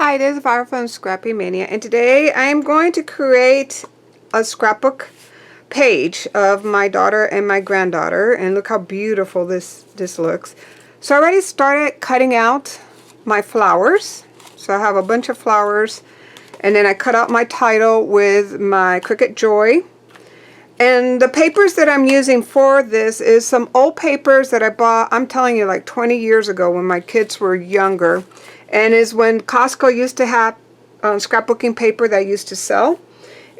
Hi, this is Violet from Scrappy Mania, and today I am going to create a scrapbook page of my daughter and my granddaughter, and look how beautiful this looks. So I already started cutting out my flowers. So I have a bunch of flowers, and then I cut out my title with my Cricut Joy. And the papers that I'm using for this is some old papers that I bought, I'm telling you, like 20 years ago when my kids were younger. And is when Costco used to have scrapbooking paper that I used to sell.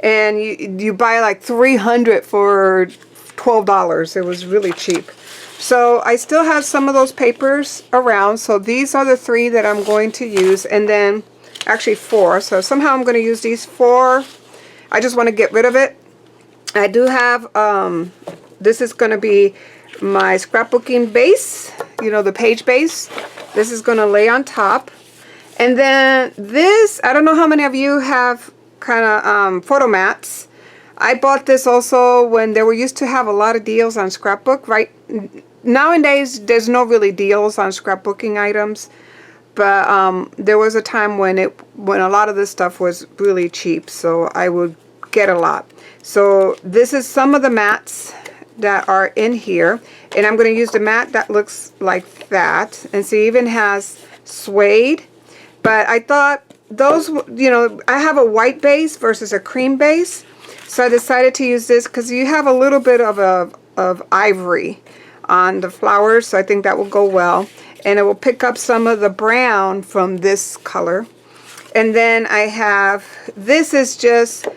And you buy like 300 for $12. It was really cheap. So I still have some of those papers around. So these are the 3 that I'm going to use. And then, actually 4. So somehow I'm going to use these 4. I just want to get rid of it. I do have, this is going to be my scrapbooking base, you know, the page base. This is going to lay on top. And then this, I don't know how many of you have kind of photo mats. I bought this also when they were used to have a lot of deals on scrapbook. Right nowadays, there's no really deals on scrapbooking items. But there was a time when a lot of this stuff was really cheap, so I would get a lot. So this is some of the mats that are in here, and I'm going to use the mat that looks like that, and see, even has suede. But I thought those, you know, I have a white base versus a cream base, so I decided to use this because you have a little bit of ivory on the flowers, so I think that will go well, and it will pick up some of the brown from this color. And then I have, this is just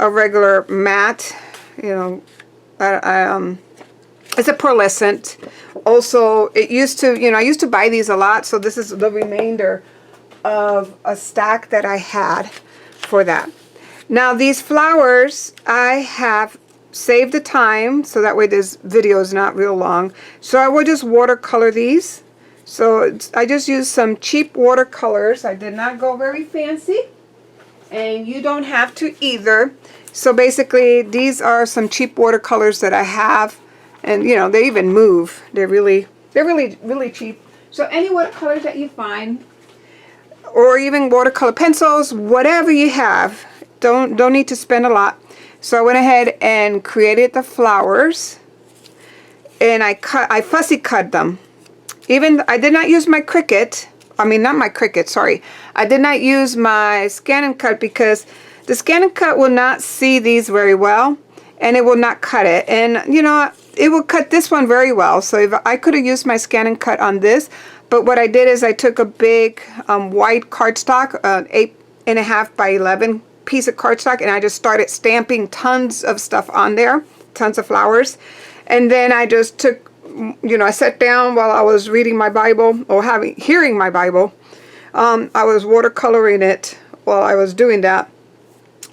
a regular mat, you know, it's a pearlescent. Also, it used to, you know, I used to buy these a lot, so this is the remainder of a stack that I had for that. Now these flowers, I have saved the time so that way this video is not real long. So I will just watercolor these. So I just used some cheap watercolors. I did not go very fancy, and you don't have to either. So basically these are some cheap watercolors that I have, and you know, they even move. They're really cheap. So any watercolors that you find, or even watercolor pencils, whatever you have, don't need to spend a lot. So I went ahead and created the flowers, and I fussy cut them. Even I did not use my Cricut. I mean, not my Cricut, sorry. I did not use my Scan and Cut because the Scan and Cut will not see these very well, and it will not cut it. And you know, it will cut this one very well. So if I could have used my Scan and Cut on this, but what I did is I took a big white cardstock, 8.5 by 11 piece of cardstock, and I just started stamping tons of stuff on there, tons of flowers. And then I just took, you know, I sat down while I was reading my Bible, or hearing my Bible. I was watercoloring it while I was doing that.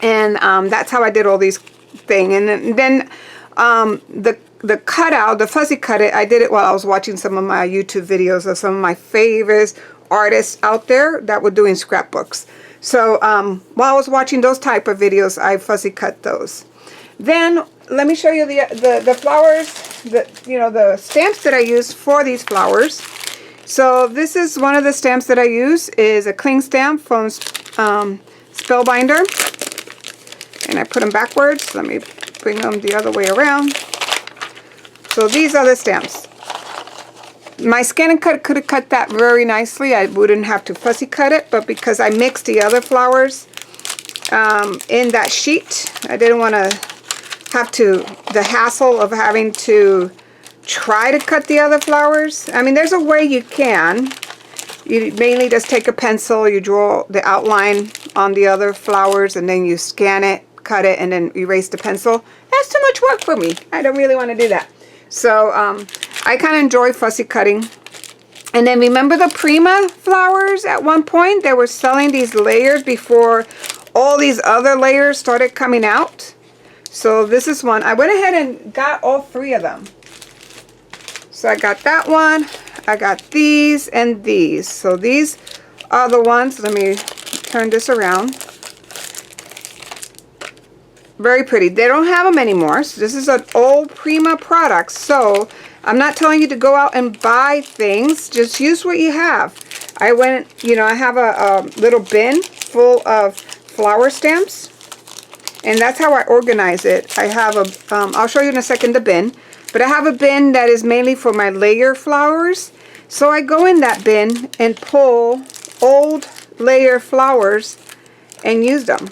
And that's how I did all these things. And then the cutout, the fussy cut it, I did it while I was watching some of my YouTube videos of some of my favorite artists out there that were doing scrapbooks. So while I was watching those type of videos, I fussy cut those. Then let me show you the flowers, the stamps that I used for these flowers. So this is one of the stamps that I use, is a cling stamp from Spellbinder. And I put them backwards. Let me bring them the other way around. So these are the stamps. My Scan and Cut could have cut that very nicely. I wouldn't have to fussy cut it, but because I mixed the other flowers in that sheet, I didn't want to have the hassle of having to try to cut the other flowers. I mean, there's a way you can. You mainly just take a pencil, you draw the outline on the other flowers, and then you scan it, cut it, and then erase the pencil. That's too much work for me. I don't really want to do that. So I kind of enjoy fussy cutting. And then remember the Prima flowers? At one point they were selling these layers before all these other layers started coming out. So this is one. I went ahead and got all 3 of them. So I got that one, I got these, and these. So these are the ones. Let me turn this around. Very pretty. They don't have them anymore. So this is an old Prima product. So I'm not telling you to go out and buy things. Just use what you have. I went, you know, I have a little bin full of flower stamps, and that's how I organize it. I have a, I'll show you in a second the bin, but I have a bin that is mainly for my layer flowers. So I go in that bin and pull old layer flowers and use them.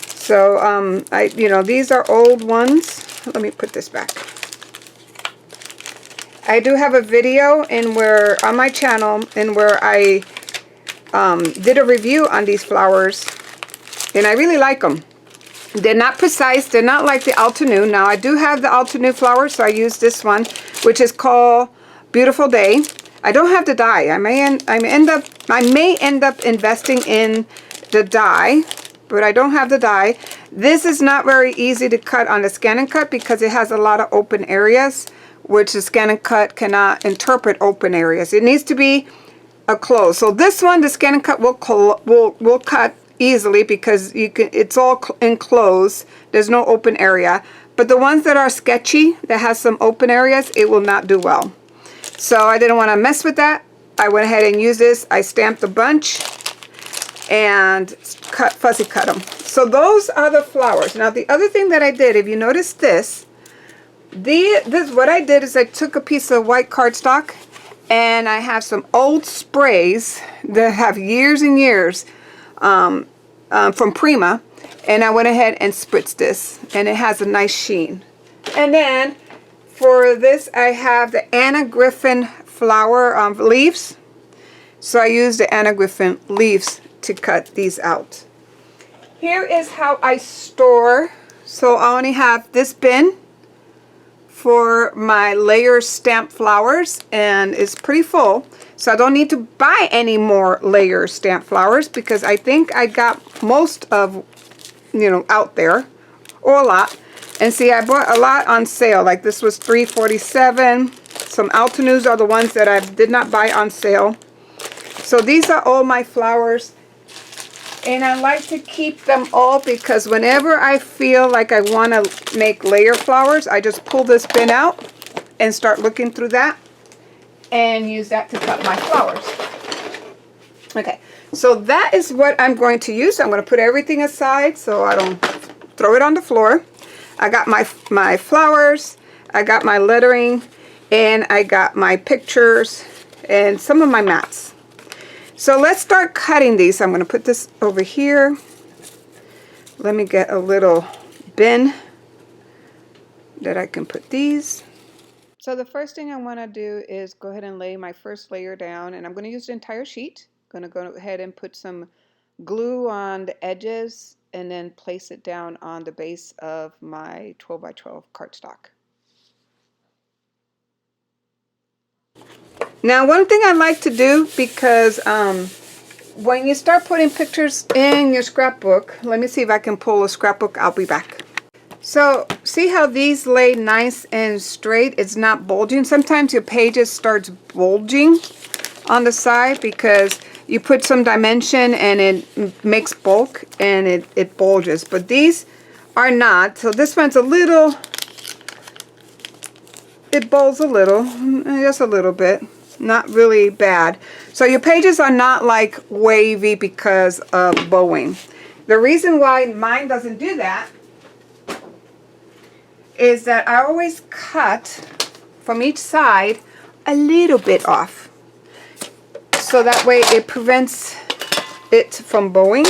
So you know, these are old ones. Let me put this back. I do have a video on my channel in where I did a review on these flowers, and I really like them. They're not precise. They're not like the Altenew. Now I do have the Altenew flowers, so I use this one, which is called Beautiful Day. I don't have the dye. I may end up investing in the dye, but I don't have the dye. This is not very easy to cut on the Scan & Cut because it has a lot of open areas, which the Scan & Cut cannot interpret open areas. It needs to be a close. So this one, the Scan & Cut will cut easily because you can. It's all enclosed. There's no open area. But the ones that are sketchy, that has some open areas, it will not do well. So I didn't want to mess with that. I went ahead and used this. I stamped a bunch and fussy cut them. So those are the flowers. Now the other thing that I did, if you notice this, what I did is I took a piece of white cardstock, and I have some old sprays that have years and years from Prima, and I went ahead and spritzed this, and it has a nice sheen. And then for this, I have the Anna Griffin flower leaves. So I used the Anna Griffin leaves to cut these out. Here is how I store. So I only have this bin for my layer stamp flowers, and it's pretty full. So I don't need to buy any more layer stamp flowers because I think I got most of, you know, out there, or a lot. And see, I bought a lot on sale. Like this was $3.47. Some Altenews are the ones that I did not buy on sale. So these are all my flowers. And I like to keep them all because whenever I feel like I want to make layer flowers, I just pull this bin out and start looking through that and use that to cut my flowers. Okay, so that is what I'm going to use. I'm going to put everything aside so I don't throw it on the floor. I got my flowers, I got my lettering, and I got my pictures and some of my mats. So let's start cutting these. I'm going to put this over here. Let me get a little bin that I can put these. So the first thing I want to do is go ahead and lay my first layer down, and I'm going to use the entire sheet. I'm going to go ahead and put some glue on the edges and then place it down on the base of my 12 by 12 cardstock. Now one thing I like to do, because when you start putting pictures in your scrapbook, let me see if I can pull a scrapbook, I'll be back. So see how these lay nice and straight, it's not bulging. Sometimes your pages starts bulging on the side because you put some dimension and it makes bulk and it bulges, but these are not. So this one's a little, it bulges a little, just a little bit. Not really bad. So your pages are not like wavy because of bowing. The reason why mine doesn't do that is that I always cut from each side a little bit off. So that way it prevents it from bowing.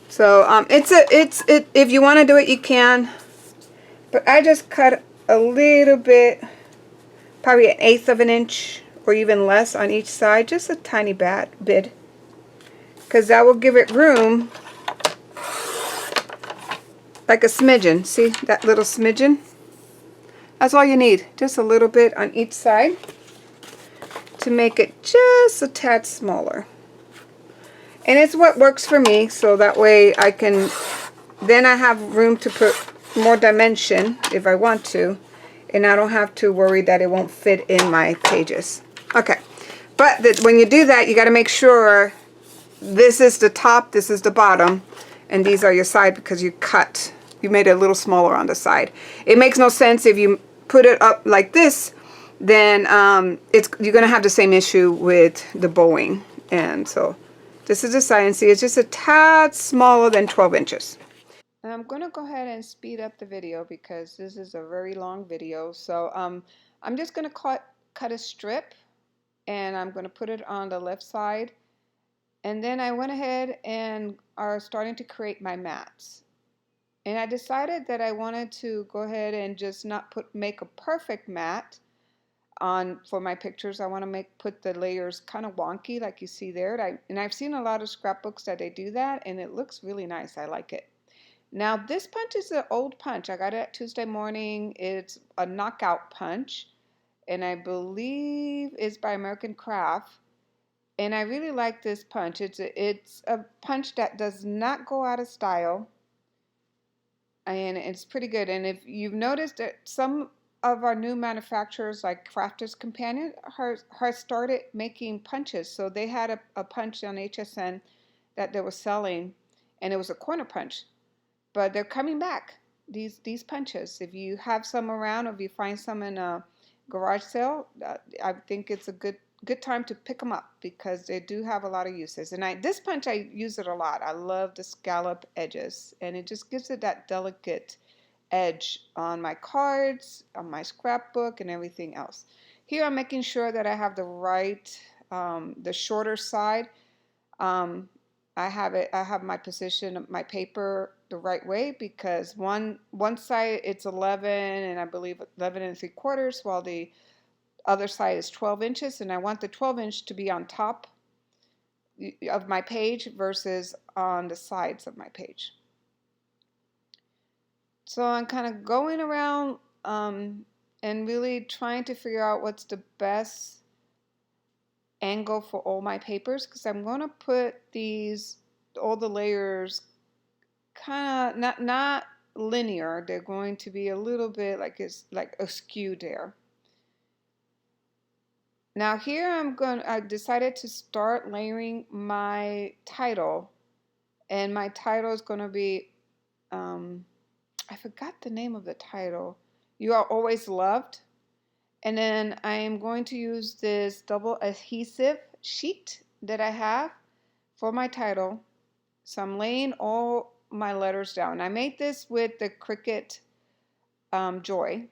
So if you want to do it, you can. But I just cut a little bit, probably 1/8 of an inch or even less on each side, just a tiny bit, because that will give it room, like a smidgen. See that little smidgen? That's all you need, just a little bit on each side to make it just a tad smaller. And it's what works for me, so that way I can, then I have room to put more dimension if I want to, and I don't have to worry that it won't fit in my pages. Okay, but when you do that, you got to make sure this is the top, this is the bottom, and these are your side because you made it a little smaller on the side. It makes no sense if you put it up like this then you're going to have the same issue with the bowing. And so this is the size. See, it's just a tad smaller than 12 inches. And I'm going to go ahead and speed up the video because this is a very long video. So I'm just going to cut a strip, and I'm going to put it on the left side. And then I went ahead and are starting to create my mats. And I decided that I wanted to go ahead and just not make a perfect mat on for my pictures. I want to put the layers kind of wonky like you see there. And I've seen a lot of scrapbooks that they do that, and it looks really nice. I like it. Now this punch is an old punch. I got it at Tuesday Morning. It's a knockout punch, and I believe it's by American Craft. And I really like this punch. It's a punch that does not go out of style, and it's pretty good. And if you've noticed that some of our new manufacturers like Crafters Companion has started making punches. So they had a punch on HSN that they were selling, and it was a corner punch. But they're coming back, these punches. If you have some around, or if you find some in a garage sale, I think it's a good time to pick them up because they do have a lot of uses. And this punch, I use it a lot. I love the scallop edges, and it just gives it that delicate edge on my cards, on my scrapbook, and everything else. Here I'm making sure that I have the right, the shorter side. I have my position, my paper the right way, because one side it's 11 and I believe 11 and 3/4, while the other side is 12 inches, and I want the 12-inch to be on top of my page versus on the sides of my page. So I'm kind of going around and really trying to figure out what's the best angle for all my papers, because I'm going to put all the layers kind of not linear. They're going to be a little bit like it's like askew there. Now here I decided to start layering my title, and my title is going to be I forgot the name of the title. You Are Always Loved. And then I am going to use this double adhesive sheet that I have for my title. So I'm laying all my letters down. I made this with the Cricut Joy.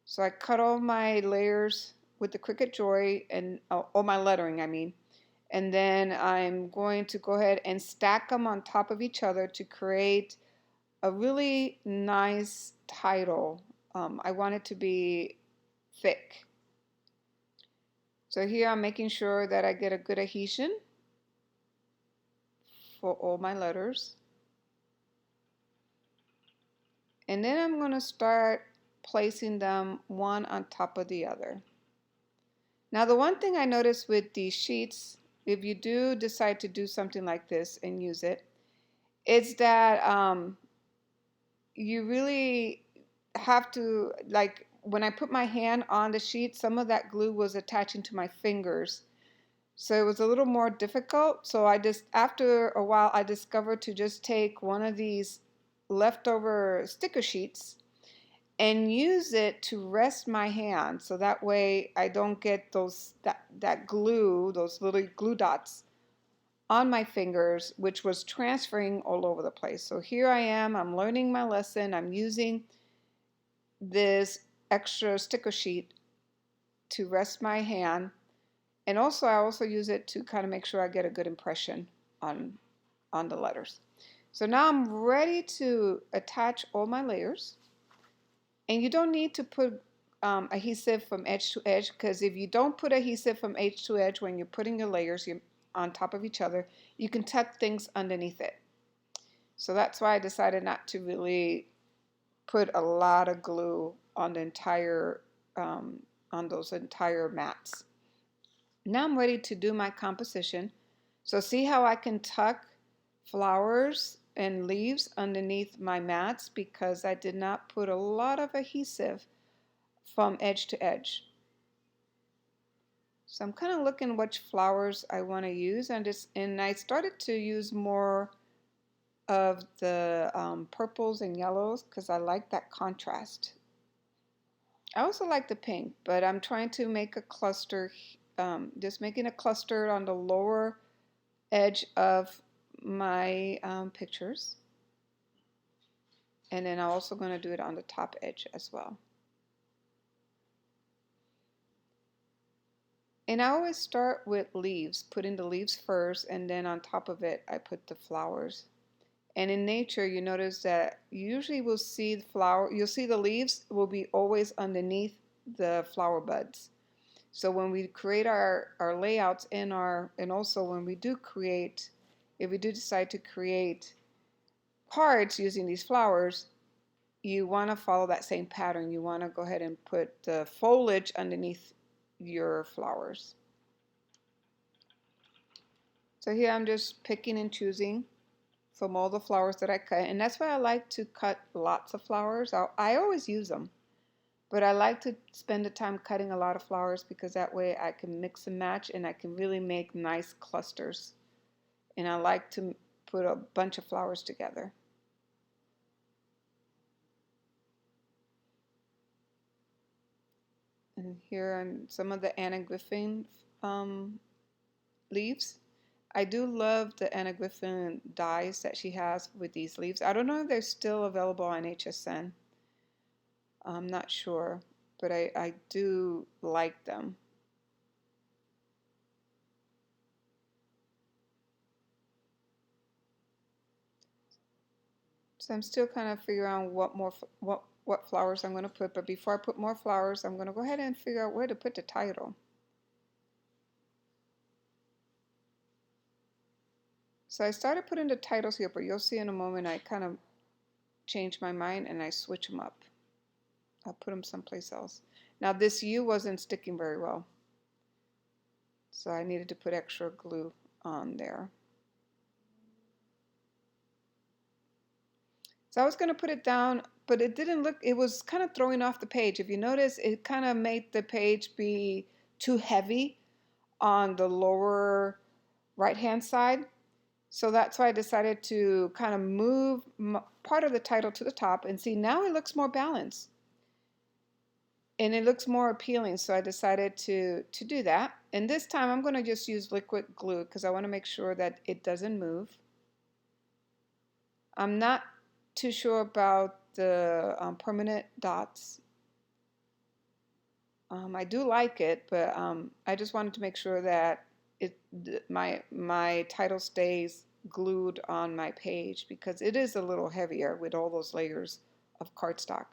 So I cut all my layers with the Cricut Joy, and all my lettering, I mean. And then I'm going to go ahead and stack them on top of each other to create a really nice title. I want it to be thick. So here I'm making sure that I get a good adhesion for all my letters. And then I'm going to start placing them one on top of the other. Now the one thing I noticed with these sheets, if you do decide to do something like this and use it, is that you really have to, like when I put my hand on the sheet, some of that glue was attaching to my fingers. So it was a little more difficult. So after a while, I discovered to just take one of these leftover sticker sheets and use it to rest my hand. So that way I don't get that glue, those little glue dots on my fingers, which was transferring all over the place. So here I am, I'm learning my lesson. I'm using this extra sticker sheet to rest my hand. And also I also use it to kind of make sure I get a good impression on the letters. So now I'm ready to attach all my layers. And you don't need to put adhesive from edge to edge, because if you don't put adhesive from edge to edge when you're putting your layers on top of each other, you can tuck things underneath it. So that's why I decided not to really put a lot of glue on the entire on those entire mats. Now I'm ready to do my composition. So see how I can tuck flowers and leaves underneath my mats because I did not put a lot of adhesive from edge to edge. So I'm kind of looking which flowers I want to use, and I started to use more of the purples and yellows because I like that contrast. I also like the pink, but I'm trying to make a cluster, just making a cluster on the lower edge of my pictures. And then I'm also going to do it on the top edge as well. And I always start with leaves, putting the leaves first, and then on top of it, I put the flowers. And in nature, you notice that you usually will see the flower, you'll see the leaves will be always underneath the flower buds. So when we create our layouts and also when we do create, if we do decide to create cards using these flowers, you want to follow that same pattern. You want to go ahead and put the foliage underneath your flowers. So here I'm just picking and choosing from all the flowers that I cut. And that's why I like to cut lots of flowers. I always use them, but I like to spend the time cutting a lot of flowers because that way I can mix and match and I can really make nice clusters. And I like to put a bunch of flowers together. And here are some of the Anna Griffin leaves. I do love the Anna Griffin dies that she has with these leaves. I don't know if they're still available on HSN. I'm not sure, but I do like them. So I'm still kind of figuring out what flowers I'm going to put. But before I put more flowers, I'm going to go ahead and figure out where to put the title. So I started putting the titles here, but you'll see in a moment I kind of change my mind and I switch them up. I'll put them someplace else. Now this U wasn't sticking very well, so I needed to put extra glue on there. So I was going to put it down, but it didn't look, it was kind of throwing off the page. If you notice, it kind of made the page be too heavy on the lower right-hand side. So that's why I decided to kind of move part of the title to the top and see now it looks more balanced and it looks more appealing. So I decided to do that. And this time I'm going to just use liquid glue because I want to make sure that it doesn't move. I'm not too sure about the permanent dots. I do like it, but I just wanted to make sure that my title stays glued on my page because it is a little heavier with all those layers of cardstock.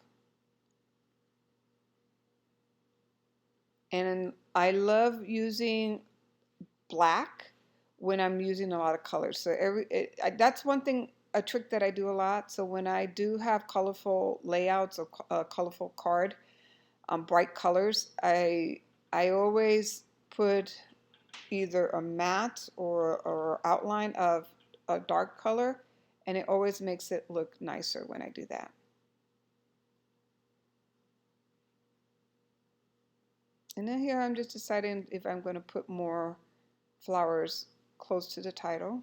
And I love using black when I'm using a lot of colors. So that's one thing, a trick that I do a lot. So when I do have colorful layouts or a colorful card, bright colors, I always put either a matte or outline of a dark color, and it always makes it look nicer when I do that. And then here I'm just deciding if I'm going to put more flowers close to the title.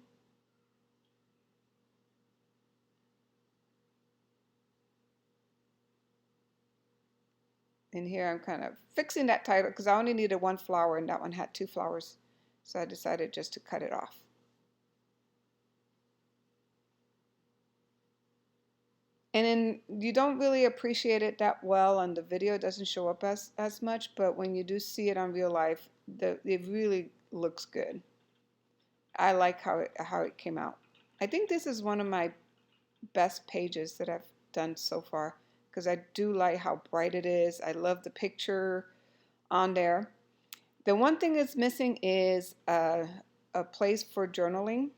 And here I'm kind of fixing that title because I only needed one flower and that one had two flowers. So I decided just to cut it off. And then you don't really appreciate it that well on the video. It doesn't show up as much, but when you do see it on real life, it really looks good. I like how it came out. I think this is one of my best pages that I've done so far because I do like how bright it is. I love the picture on there. The one thing that's missing is a place for journaling.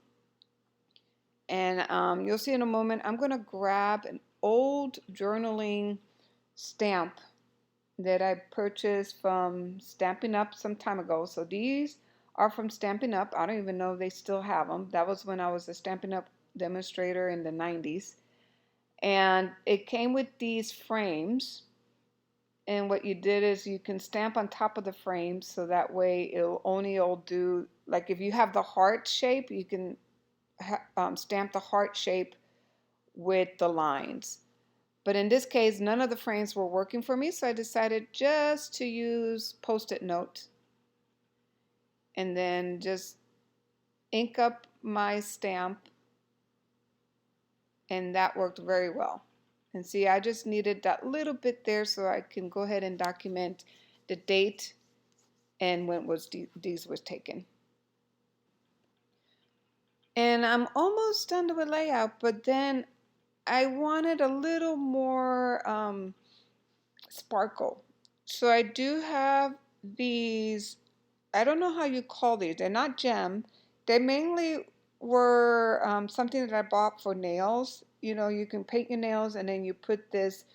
And you'll see in a moment, I'm going to grab an old journaling stamp that I purchased from Stampin' Up! Some time ago. So these are from Stampin' Up! I don't even know if they still have them. That was when I was a Stampin' Up! Demonstrator in the 90s. And it came with these frames. And what you did is you can stamp on top of the frames so that way it'll do, like if you have the heart shape, you can stamp the heart shape with the lines. But in this case, none of the frames were working for me, so I decided just to use Post-it note and then just ink up my stamp, and that worked very well. And see, I just needed that little bit there so I can go ahead and document the date and when these was taken. And I'm almost done with layout, but then I wanted a little more sparkle. So I do have these, I don't know how you call these. They're not gem. They mainly were something that I bought for nails. You know, you can paint your nails and then you put this,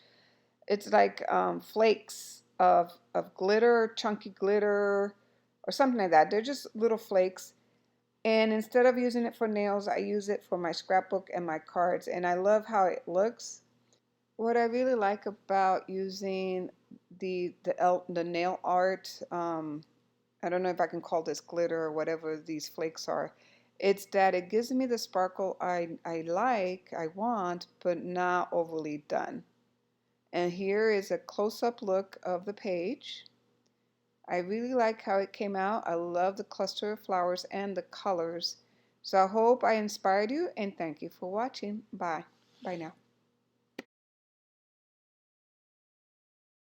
it's like flakes of glitter, chunky glitter, or something like that. They're just little flakes. And instead of using it for nails, I use it for my scrapbook and my cards. And I love how it looks. What I really like about using the nail art, I don't know if I can call this glitter or whatever these flakes are. It's that it gives me the sparkle I want, but not overly done. And here is a close-up look of the page. I really like how it came out. I love the cluster of flowers and the colors. So I hope I inspired you, and thank you for watching. Bye. Bye now.